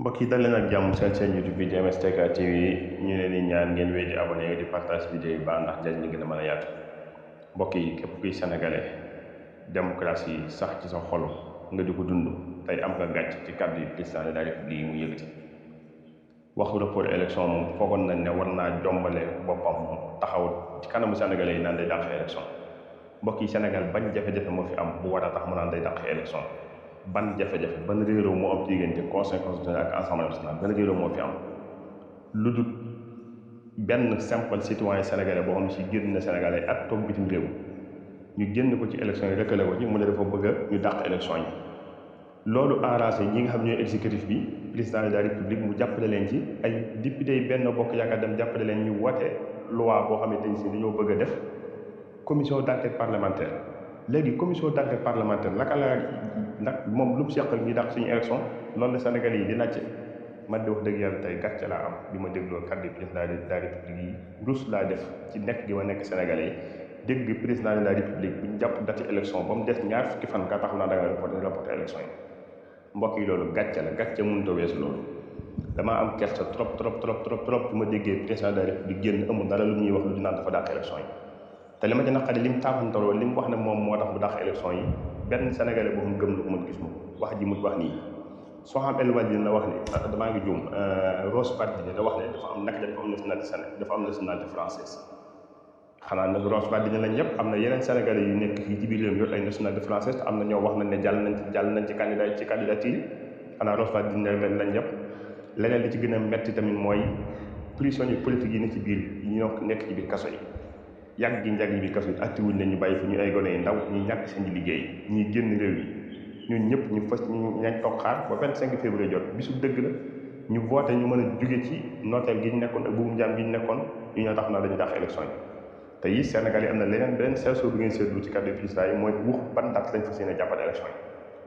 mbokk yi dal leen ak jàmm seen YouTube bi di MSTK TV ñu leen di ñaan ngeen wéy di abonné di partage vidéo yi ba ndax njëriñ li gën a mën a yaatu mbokk yi képp kuy sénégalais démocratie sax ci sa xol nga di ko dund tey am nga gàcc ci kàddu yi président de la république yi mu yëkkati waxu report élection moom foogoon nañ ne war naa jombale boppam taxaw ci kanamu sénégalais yi naan day dàq élection mbokk yi Sénégal bañ jafe-jafe moo fi am bu war a tax mu naan day dàq élection ban jafe-jafe ban réeróo moo am ci diggante conseil constitutionnel ak assemblée nationale ban réeróo moo fi am lu dul benn simple citoyen sénégalais boo xam ne si génn na sénégalais at toog bitim réew ñu génn ko ci élection yi rëkkale ko ci mu ne dafa bëgg a ñu dàq élection yi loolu arrangé ñi nga xam ñooy exécutif bi président de la république mu jàppale leen ci ay député yi benn bokk yaakaar dem jàppale leen ñu wote loi boo xamante ni si dañoo bëgg a def commission d'enquête parlementaire léegi commission d'enquête parlementaire naka la nag moom lu mu seqal ñi dàq suñu élection loolu la Sénégal yi di laajte man di wax dëgg yàlla tey gàcce laa am bi ma dégloo kàddu président de la république yi rus laa def ci nekk gi ma nekk Sénégalais yi dégg président de la république bu ñu jàpp date élection ba mu des ñaar fukki fan nga taxaw naa da nga reporté élection yi mbokk yi loolu gàcce la gàcce mënut a weesu loolu damaa am kersa trop bi ma déggee président de la république génn amul dara lu ñuy wax lu dinaan dafa dàq élection yi te li ma ci naqari li mu taafantaloo li mu wax ne moom moo tax mu dàq élection yi benn sénégalais boobu mu gëm na ko mën gis ma wax ji mu wax nii soo xam El Wardini la wax ne damaa ngi juum Rose Wardini da wax ne dafa am naka dafa am nationalité Sénégal dafa am nationalité française xanaa nag Rose Wardini lañ yëpp am na yeneen sénégalais yu nekk fii ci biir réew mi yor ay nationalité française te am na ñoo wax nañ ne jàll nañ ci candidature yi xanaa Rose Wardini lañ yëpp leneen li ci gën a metti tamit mooy prisonniers politiques yi ne ci biir yi ñoo nekk ci biir kaso yi yàgg gi njàgg bi kaso yi attiwuñ ne ñu bàyyi fi ñu ay gone yi ndaw ñu ñàkk seen liggéey ñuy génn réew yi ñun ñëpp ñu fas ñu nañ toog xaar ba 25 février jot bisu dëgg la ñu voté ñu mën a jóge ci nooteel gi ñu nekkoon ak buumu njaam gi ñu nekkoon ñu ñoo tax naa dañu dàq élection yi te yi Sénégal yi am na leneen beneen seetlu bu ngeen seetlu ci kàddu président yi mooy wax ban date lañ fas yéene jàppale élection yi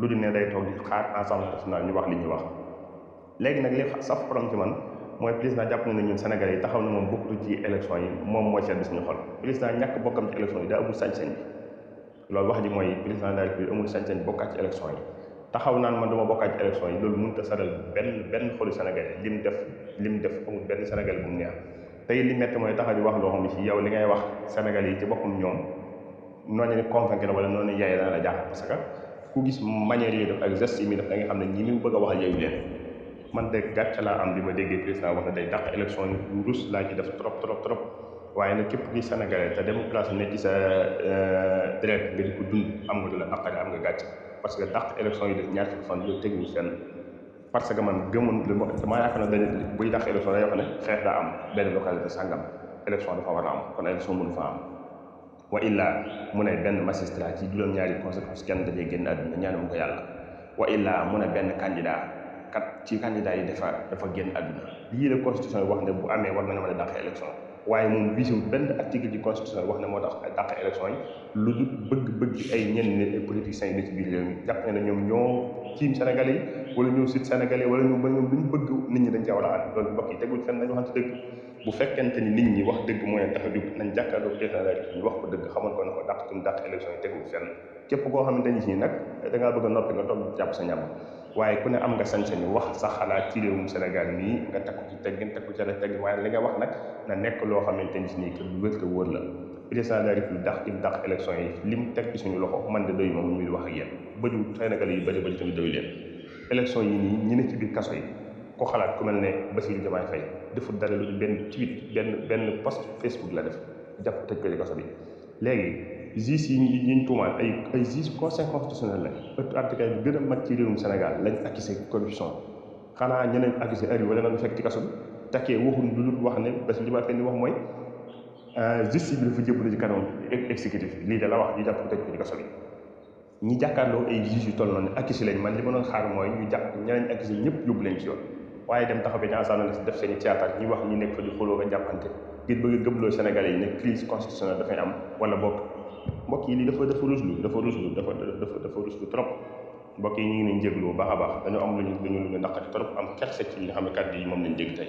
lu dul ne day toog di xaar Assemblée nationale ñu wax li ñuy wax léegi nag li saf problème ci man mooy président jàpp na ne ñun Sénégalais yi taxaw na moom bokkatu ci élection yi moom mooy seet bi suñu xol président ñàkk bokkam ci élection yi daa amul sañ-sañ bi loolu wax ji mooy président de la République amul sañ-sañ bokkaat ci élection yi taxaw naan man dama bokkaat ci élection yi loolu mënut a saral benn xolu Sénégalais lim def amul benn Sénégalais bu mu neex tey li metti mooy taxaw di wax loo xam ne si yow li ngay wax Sénégalais yi ci boppam ñoom noonu ni convaincre wala noonu yaay dana la jaaxal parce que ku gis manière yi def ak geste yi mi def da nga xam ne ñi mu bëgg a wax yeewu leen man de gàcce laa am bi ma déggee président wax na day dàq élection yi rus laa ci def trop waaye nag képp kuy sénégalais te démocratie nekk ci sa deret nga di ko dund am nga du la naqari am nga gàcce parce que dàq élection yi def ñaar fukki fan loolu teguwul fenn parce que man gëmoon damaa yaakaar ne dañ buy dàq élection day wax ne xeex daa am benn localité sàngam élection dafa war a am kon élection mënu fa am wa illaa mu ne benn magistrat ci juróom-ñaari conséquence kenn dajee génn àdduna ñaanu mu ko yàlla wa illaa mu ne benn candidat kat ci candidat yi dafa génn àdduna lii la constitution yi wax ne bu amee war nañu mën a dàq élection waaye moom visé benn article ci constitution yi wax ne moo tax ay dàq élection yi lu dul bëgg ay ñenn nit ay politiciens yi ne ci biir réew mi jàpp ne ñoom ñoo tiim sénégalais yi wala ñoo sit sénégalais wala ñoom lu ñu bëgg nit ñi dañ cee war a ànd loolu mbokk yi tegul fenn nañu waxante dëgg bu fekkente ni nit ñi wax dëgg mooy tax a jóg nañ jàkkaarloo président de la République ñu wax ko dëgg xamal ko ne ko dàq élection yi tegul fenn képp koo xamante ni si nag da ngaa bëgg a noppi nga toog jàpp sa ñàmm waaye ku ne am nga sañ-sañu wax sa xalaat ci réewum Sénégal nii nga takku ci teggin takku ci teggin waaye li nga wax nag na nekk loo xamante ni si nii que lu wér te wóor la président de la République dàq élection yi lim teg ci suñu loxo man de doy moom muy wax ak yéen bëju Sénégal yi bëri tamit doy leen élection yi nii ñi ne ci biir kaso yi ko xalaat ku mel ne Bassirou Diomaye Faye deful dara lu benn tweet benn post Facebook la def jàpp tëj ko ci kaso bi léegi juges yi ñu tuumaal ay juges conseil constitutionnel la ëttu article bi gën a mag ci réewum Sénégal lañ accusé corruption xanaa ñeneen accusé ari wala nañu fekk ci kaso bi takkee waxul lu dul wax ne parce que li ma fenn wax mooy justice bi dafa jébbalu ci kanam exécutif bi lii da la wax ñu jàpp tëj ko ci kaso bi ñi jàkkaarloo ay juges yu toll noonu accusé lañ man li ma doon xaar mooy ñu jàpp ñeneen accusé ñëpp yóbbu leen ci yoon waaye dem taxaw bi ci assemblée def seen i théâtre ñi wax ñu nekk fa di xuloo nga jàppante ngir bëgg a gëmloo Sénégalais yi ne crise constitutionnelle dafay am wala boog mbokk yi lii dafa ruslu trop mbokk yi ñu ngi leen jéglu bu baax a baax dañoo am lu ñu naqari trop am kerse ci li nga xam ne kàddu yi moom lañ dégg tey